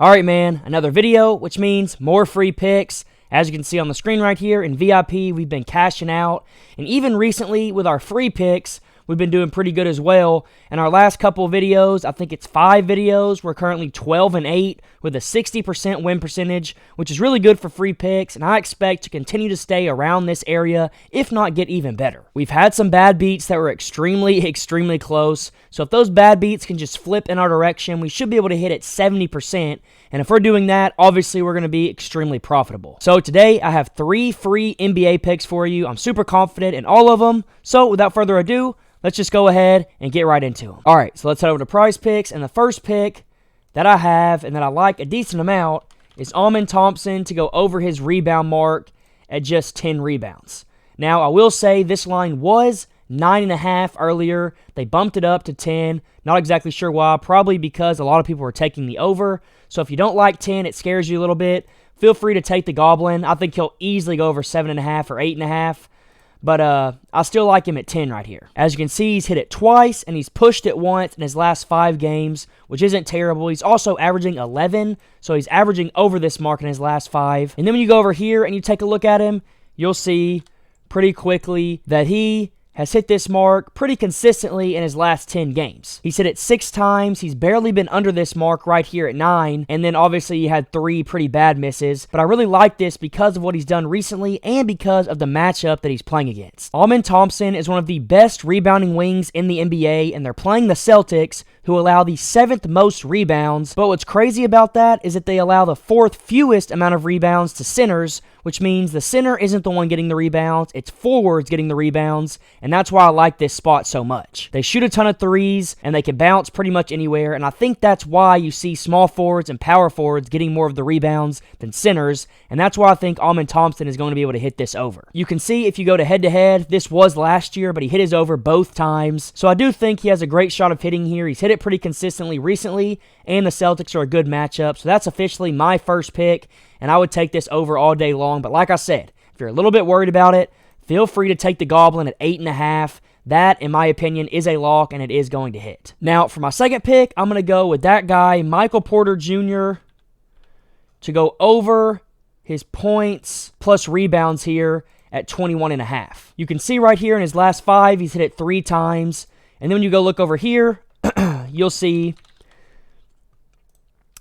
Alright man, another video, which means more free picks. As you can see on the screen right here, in VIP, we've been cashing out. And even recently, with our free picks, we've been doing pretty good as well. In our last couple of videos, I think it's 5 videos, we're currently 12-8 with a 60% win percentage, which is really good for free picks, and I expect to continue to stay around this area, if not get even better. We've had some bad beats that were extremely close, so if those bad beats can just flip in our direction, we should be able to hit at 70%, and if we're doing that, obviously we're going to be extremely profitable. So today, I have 3 free NBA picks for you. I'm super confident in all of them, so without further ado, let's just go ahead and get right into them. All right, so let's head over to Prizepicks, and the first pick that I have and that I like a decent amount is Amen Thompson to go over his rebound mark at just 10 rebounds. Now, I will say this line was 9.5 earlier. They bumped it up to 10. Not exactly sure why. Probably because a lot of people were taking the over. So if you don't like 10, it scares you a little bit, feel free to take the Goblin. I think he'll easily go over 7.5 or 8.5. But I still like him at 10 right here. As you can see, he's hit it twice, and he's pushed it once in his last 5 games, which isn't terrible. He's also averaging 11, so he's averaging over this mark in his last 5. And then when you go over here and you take a look at him, you'll see pretty quickly that he has hit this mark pretty consistently in his last 10 games. He's hit it 6 times. He's barely been under this mark right here at 9. And then obviously he had 3 pretty bad misses. But I really like this because of what he's done recently and because of the matchup that he's playing against. Amen Thompson is one of the best rebounding wings in the NBA, and they're playing the Celtics, who allow the 7th most rebounds. But what's crazy about that is that they allow the 4th fewest amount of rebounds to centers, which means the center isn't the one getting the rebounds, it's forwards getting the rebounds, and that's why I like this spot so much. They shoot a ton of threes, and they can bounce pretty much anywhere, and I think that's why you see small forwards and power forwards getting more of the rebounds than centers, and that's why I think Amen Thompson is going to be able to hit this over. You can see if you go to head-to-head, this was last year, but he hit his over both times, so I do think he has a great shot of hitting here. He's hit it pretty consistently recently, and the Celtics are a good matchup, so that's officially my first pick, and I would take this over all day long. But like I said, if you're a little bit worried about it, feel free to take the Goblin at 8.5. That, in my opinion, is a lock, and it is going to hit. Now, for my second pick, I'm going to go with that guy, Michael Porter Jr., to go over his points plus rebounds here at 21.5. You can see right here in his last 5, he's hit it 3 times. And then when you go look over here, you'll see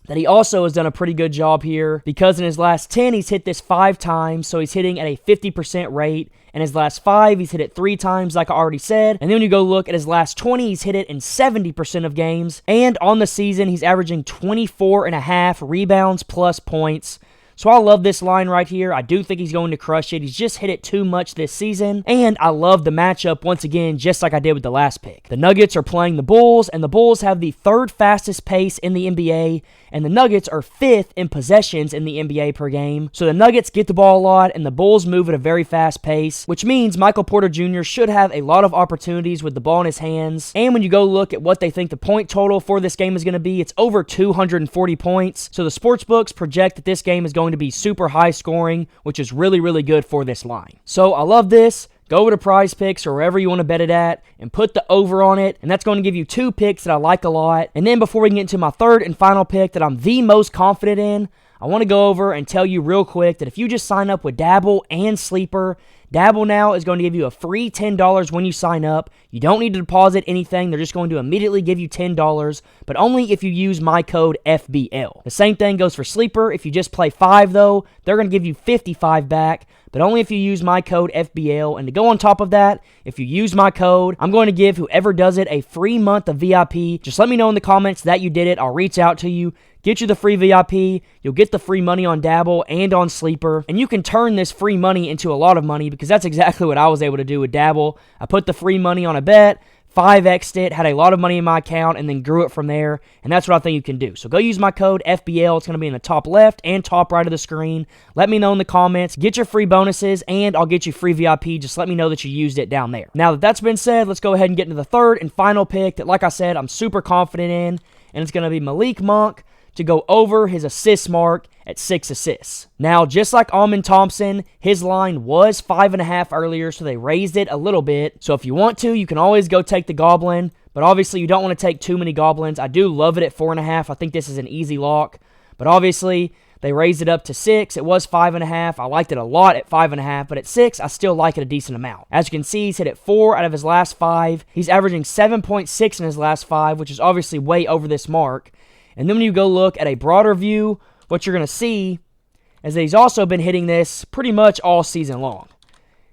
that he also has done a pretty good job here, because in his last 10, he's hit this 5 times, so he's hitting at a 50% rate. In his last 5, he's hit it 3 times, like I already said. And then when you go look at his last 20, he's hit it in 70% of games. And on the season, he's averaging 24.5 rebounds plus points. So I love this line right here. I do think he's going to crush it. He's just hit it too much this season. And I love the matchup once again, just like I did with the last pick. The Nuggets are playing the Bulls, and the Bulls have the 3rd fastest pace in the NBA, and the Nuggets are 5th in possessions in the NBA per game. So the Nuggets get the ball a lot, and the Bulls move at a very fast pace, which means Michael Porter Jr. should have a lot of opportunities with the ball in his hands. And when you go look at what they think the point total for this game is going to be, it's over 240 points. So the sportsbooks project that this game is going to be super high scoring, which is really good for this line. So I love this. Go over to Prizepicks or wherever you want to bet it at and put the over on it, and that's going to give you 2 picks that I like a lot. And then before we can get into my third and final pick that I'm the most confident in, I want to go over and tell you real quick that if you just sign up with Dabble and Sleeper, Dabble now is going to give you a free $10 when you sign up. You don't need to deposit anything. They're just going to immediately give you $10, but only if you use my code FBL. The same thing goes for Sleeper. If you just play 5, though, they're going to give you 55 back, but only if you use my code FBL. And to go on top of that, if you use my code, I'm going to give whoever does it a free month of VIP. Just let me know in the comments that you did it. I'll reach out to you, get you the free VIP, you'll get the free money on Dabble and on Sleeper, and you can turn this free money into a lot of money, because that's exactly what I was able to do with Dabble. I put the free money on a bet, 5x'd it, had a lot of money in my account, and then grew it from there, and that's what I think you can do. So go use my code FBL. It's going to be in the top left and top right of the screen. Let me know in the comments. Get your free bonuses, and I'll get you free VIP. Just let me know that you used it down there. Now that that's been said, let's go ahead and get into the third and final pick that, like I said, I'm super confident in, and it's going to be Malik Monk to go over his assist mark at 6 assists. Now, just like Amen Thompson, his line was 5.5 earlier, so they raised it a little bit. So if you want to, you can always go take the Goblin, but obviously you don't want to take too many Goblins. I do love it at 4.5. I think this is an easy lock. But obviously, they raised it up to 6. It was 5.5. I liked it a lot at 5.5, but at 6, I still like it a decent amount. As you can see, he's hit it 4 out of his last 5. He's averaging 7.6 in his last 5, which is obviously way over this mark. And then when you go look at a broader view, what you're going to see is that he's also been hitting this pretty much all season long.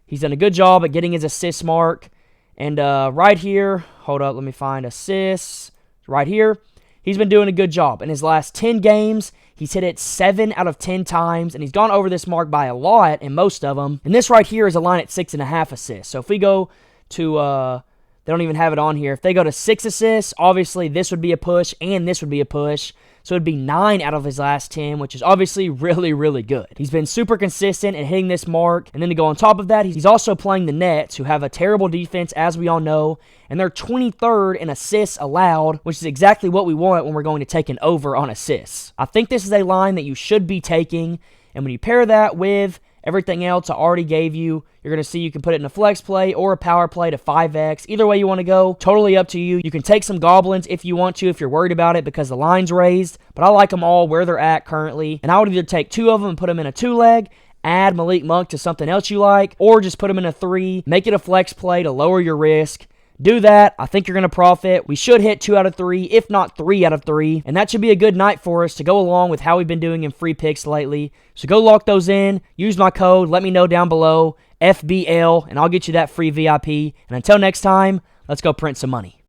He's done a good job at getting his assist mark. And right here, hold up, let me find assists. Right here, he's been doing a good job. In his last 10 games, he's hit it 7 out of 10 times, and he's gone over this mark by a lot in most of them. And this right here is a line at 6.5 assists. So if we go to, they don't even have it on here. If they go to 6 assists, obviously this would be a push, and this would be a push. So it'd be 9 out of his last 10, which is obviously really, really good. He's been super consistent at hitting this mark. And then to go on top of that, he's also playing the Nets, who have a terrible defense, as we all know. And they're 23rd in assists allowed, which is exactly what we want when we're going to take an over on assists. I think this is a line that you should be taking. And when you pair that with everything else I already gave you, you're going to see you can put it in a flex play or a power play to 5x. Either way you want to go, totally up to you. You can take some goblins if you want to, if you're worried about it because the line's raised. But I like them all where they're at currently. And I would either take 2 of them and put them in a 2-leg, add Malik Monk to something else you like, or just put them in a 3, make it a flex play to lower your risk. Do that. I think you're going to profit. We should hit 2 out of 3, if not 3 out of 3. And that should be a good night for us to go along with how we've been doing in free picks lately. So go lock those in. Use my code. Let me know down below. FBL. And I'll get you that free VIP. And until next time, let's go print some money.